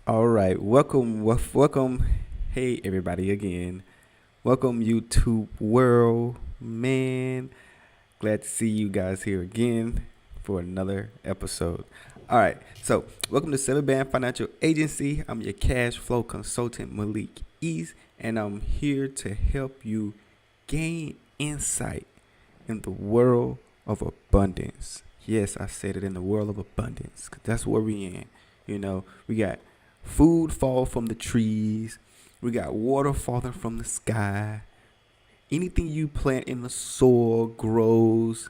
All right, welcome. Hey, everybody, again. Welcome, YouTube world, man. Glad to see you guys here again for another episode. All right, so welcome to Seven Band Financial Agency. I'm your cash flow consultant, Malik East, and I'm here to help you gain insight in the world of abundance. Yes, I said it, in the world of abundance, 'cause that's where we in. We got food fall from the trees. We got water falling from the sky. Anything you plant in the soil grows.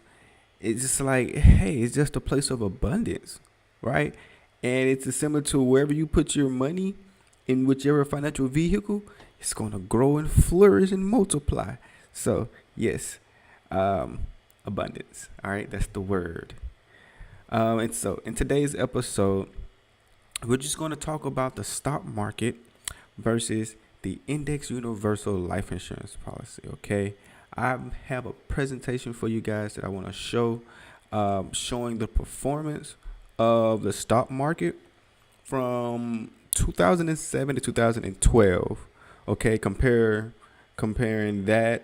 It's just like, hey, it's just a place of abundance, right? And it's similar to wherever you put your money in whichever financial vehicle, it's going to grow and flourish and multiply. So, yes, um, abundance. All right, that's the word. And so, in today's episode, we're just going to talk about the stock market versus the index universal life insurance policy. Okay, I have a presentation for you guys that I want to show, showing the performance of the stock market from 2007 to 2012. Okay, comparing that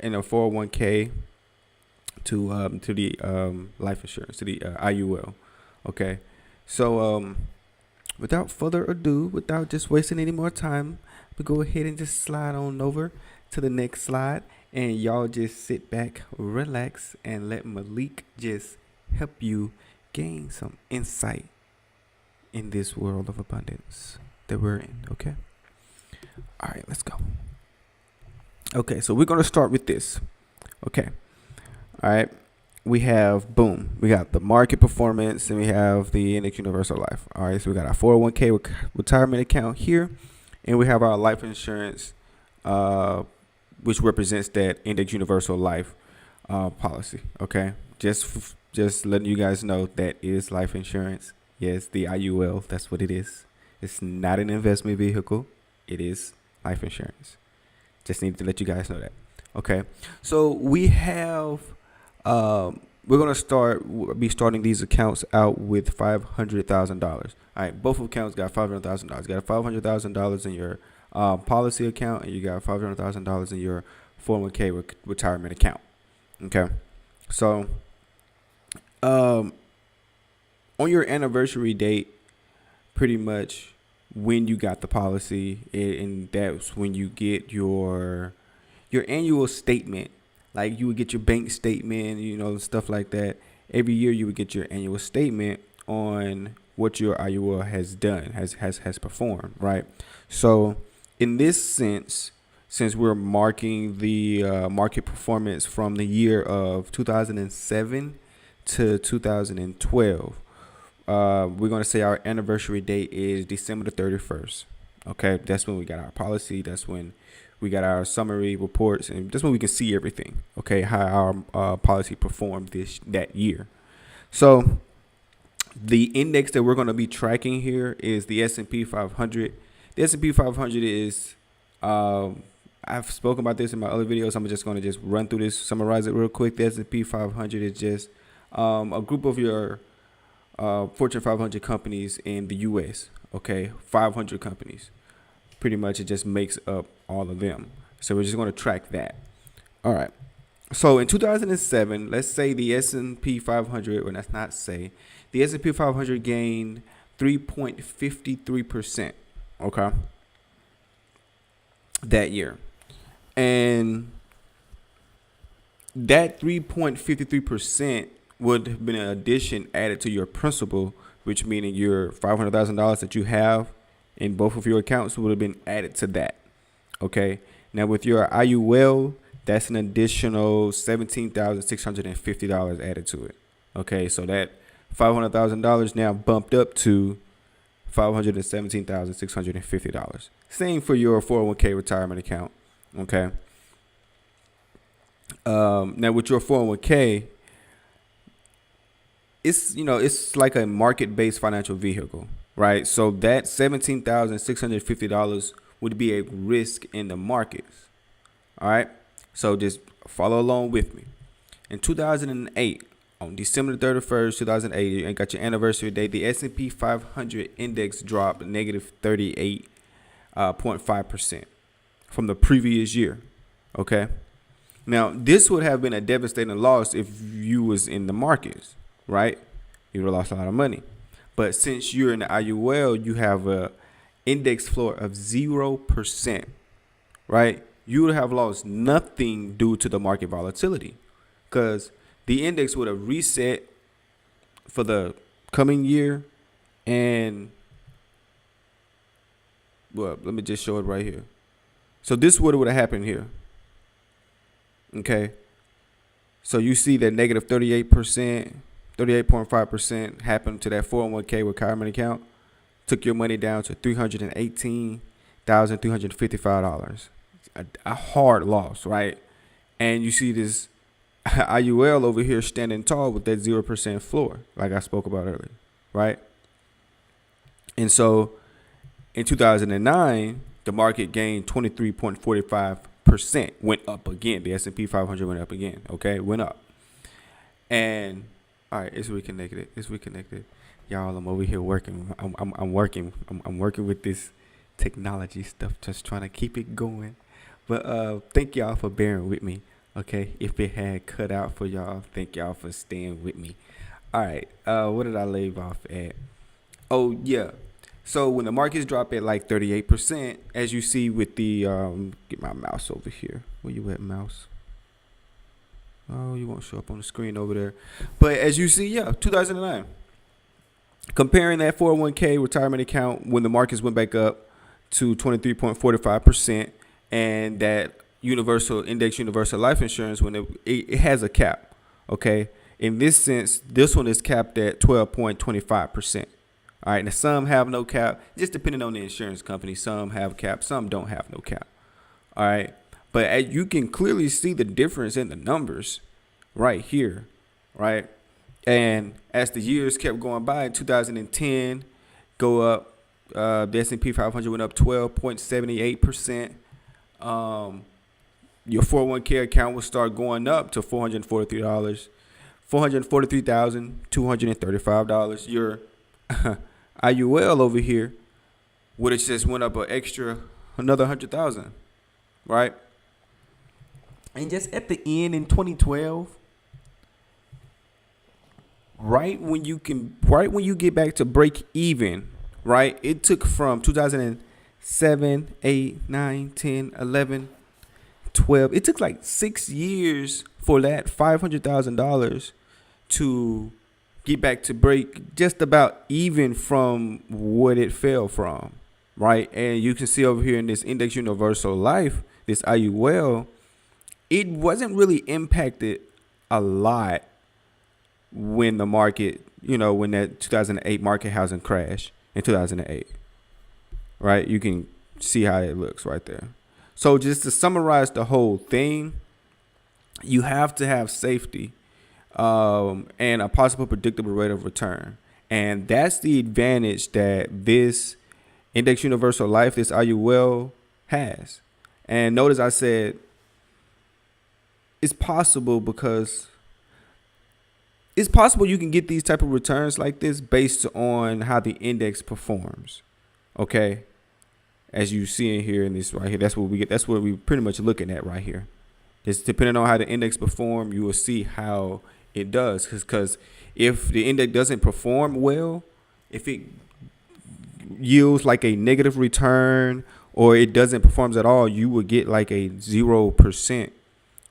in a 401k to the life insurance, to the IUL. Okay, so without further ado, without just wasting any more time, we go ahead and just slide on over to the next slide, and y'all just sit back, relax, and let Malik just help you gain some insight in this world of abundance that we're in. Okay. All right, let's go. Okay, so we're gonna start with this. Okay. All right. We have, boom, we got the market performance, and we have the index universal life. All right, so we got our 401k retirement account here, and we have our life insurance, which represents that index universal life policy. Okay, just letting you guys know that is life insurance. Yes, the IUL, that's what it is. It's not an investment vehicle. It is life insurance. Just need to let you guys know that. Okay, so we have we're gonna be starting these accounts out with $500,000. All right, both accounts got $500,000. You got $500,000 in your policy account, and you got $500,000 in your 401k retirement account. Okay, so on your anniversary date, pretty much when you got the policy, and that's when you get your annual statement. Like, you would get your bank statement, stuff like that. Every year you would get your annual statement on what your IUL has done, has performed, right? So in this sense, since we're marking the market performance from the year of 2007 to 2012, we're going to say our anniversary date is December the 31st. Okay, that's when we got our policy. That's when we got our summary reports, and that's when we can see everything. Okay, how our policy performed that year. So the index that we're going to be tracking here is the S&P 500. The S&P 500 is, I've spoken about this in my other videos. I'm just going to run through this, summarize it real quick. The S&P 500 is just a group of your Fortune 500 companies in the U.S. Okay, 500 companies. Pretty much it just makes up all of them. So we're just going to track that. All right. So in 2007, let's say the S&P 500, or let's not say, the S&P 500 gained 3.53%. Okay. That year. And that 3.53% would have been an addition added to your principal, which meaning your $500,000 that you have in both of your accounts would have been added to that. Okay. Now with your IUL, that's an additional $17,650 added to it. Okay. So that $500,000 now bumped up to $517,650. Same for your 401k retirement account. Okay. Now with your 401k, it's like a market-based financial vehicle, right? So that $17,650 would be a risk in the markets. All right. So just follow along with me. In 2008, on December 31st, 2008, and got your anniversary date, the S&P 500 index dropped negative 38.5% from the previous year. Okay. Now, this would have been a devastating loss if you was in the markets, right? You would have lost a lot of money. But since you're in the IUL, you have a index floor of 0%, right? You would have lost nothing due to the market volatility, because the index would have reset for the coming year. And well, let me just show it right here. So this would have happened here. Okay. So you see that negative 38%, 38.5% happened to that 401k retirement account. Took your money down to $318,355. A hard loss, right? And you see this IUL over here standing tall with that 0% floor, like I spoke about earlier, right? And so in 2009, the market gained 23.45%, went up again. The S&P 500 went up again, okay? Went up. And all right, it's reconnected. Y'all, I'm over here working. I'm working with this technology stuff, just trying to keep it going. But thank y'all for bearing with me. Okay, if it had cut out for y'all, thank y'all for staying with me. All right, what did I leave off at? Oh yeah, so when the markets drop at like 38%, as you see with the get my mouse over here. Where you at, mouse? Oh, you won't show up on the screen over there. But as you see, yeah, 2009. Comparing that 401k retirement account when the markets went back up to 23.45%, and that universal life insurance when it has a cap. Okay, in this sense, this one is capped at 12.25%. All right, now some have no cap, just depending on the insurance company. Some have cap, some don't have no cap. All right, but as you can clearly see the difference in the numbers right here, right? And as the years kept going by, in 2010, go up. The S&P 500 went up 12.78%. Your 401k account will start going up to $443,235. Your IUL over here would have just went up another 100,000, right? And just at the end in 2012, right when you get back to break even, right? It took from 2007, 8, 9, 10, 11, 12. It took like 6 years for that $500,000 to get back to break just about even from what it fell from, right? And you can see over here in this Index Universal Life, this IUL, it wasn't really impacted a lot when the market, when that 2008 market housing crash in 2008, right? You can see how it looks right there. So just to summarize the whole thing, you have to have safety and a possible predictable rate of return. And that's the advantage that this Index Universal Life, this IUL, has. And notice I said it's possible because it's possible you can get these type of returns like this based on how the index performs. Okay. As you see in here in this right here, that's what we get. That's what we pretty much looking at right here. Just depending on how the index perform, you will see how it does. Because if the index doesn't perform well, if it yields like a negative return or it doesn't perform at all, you would get like a 0%.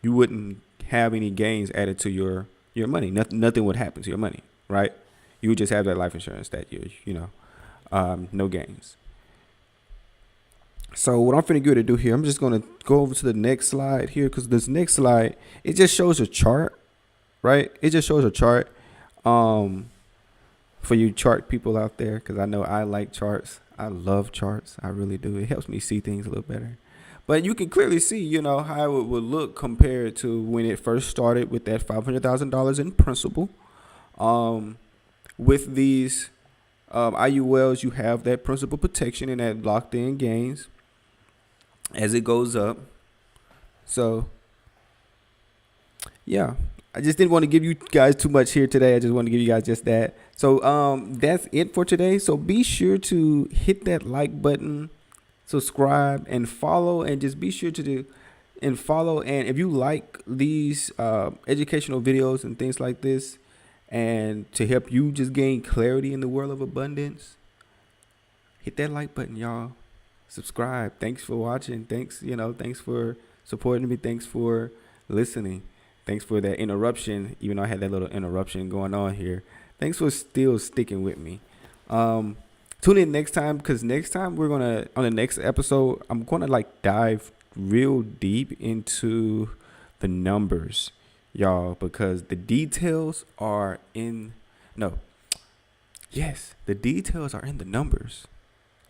You wouldn't have any gains added to your money. Nothing would happen to your money, right? You would just have that life insurance that year, no gains. So what I'm finna get to do here, I'm just going to go over to the next slide here, because this next slide, it just shows a chart, right? It just shows a chart for you chart people out there, because I know I like charts. I love charts. I really do. It helps me see things a little better. But you can clearly see, how it would look compared to when it first started with that $500,000 in principal. With these IULs, you have that principal protection and that locked in gains as it goes up. So, yeah, I just didn't want to give you guys too much here today. I just want to give you guys just that. So that's it for today. So be sure to hit that like button, subscribe, and follow, and just be sure to do and follow. And if you like these educational videos and things like this, and to help you just gain clarity in the world of abundance, hit that like button, y'all. Subscribe. Thanks for watching. Thanks for supporting me. Thanks for listening. Thanks for that interruption, even though I had that little interruption going on here. Thanks for still sticking with me. Tune in next time, because next time on the next episode, I'm gonna like dive real deep into the numbers, y'all, because the details are in the details are in the numbers.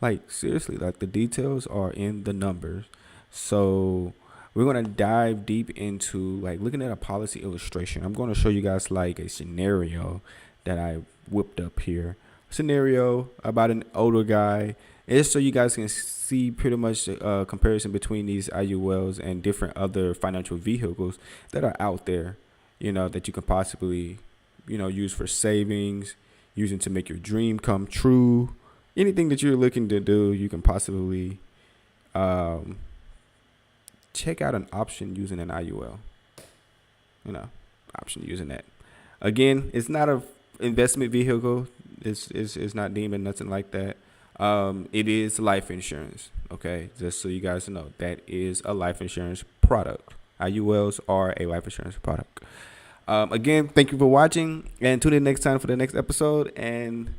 Like seriously, like the details are in the numbers. So we're going to dive deep into like looking at a policy illustration. I'm going to show you guys like a scenario that I whipped up here. Scenario about an older guy. It's so you guys can see pretty much a comparison between these IULs and different other financial vehicles that are out there, that you can possibly, use for savings, using to make your dream come true. Anything that you're looking to do, you can possibly check out an option using an IUL. Option using that. Again, it's not a investment vehicle. It's not deemed nothing like that. It is life insurance. Okay, just so you guys know, that is a life insurance product. IULs are a life insurance product. Again, thank you for watching, and tune in next time for the next episode. And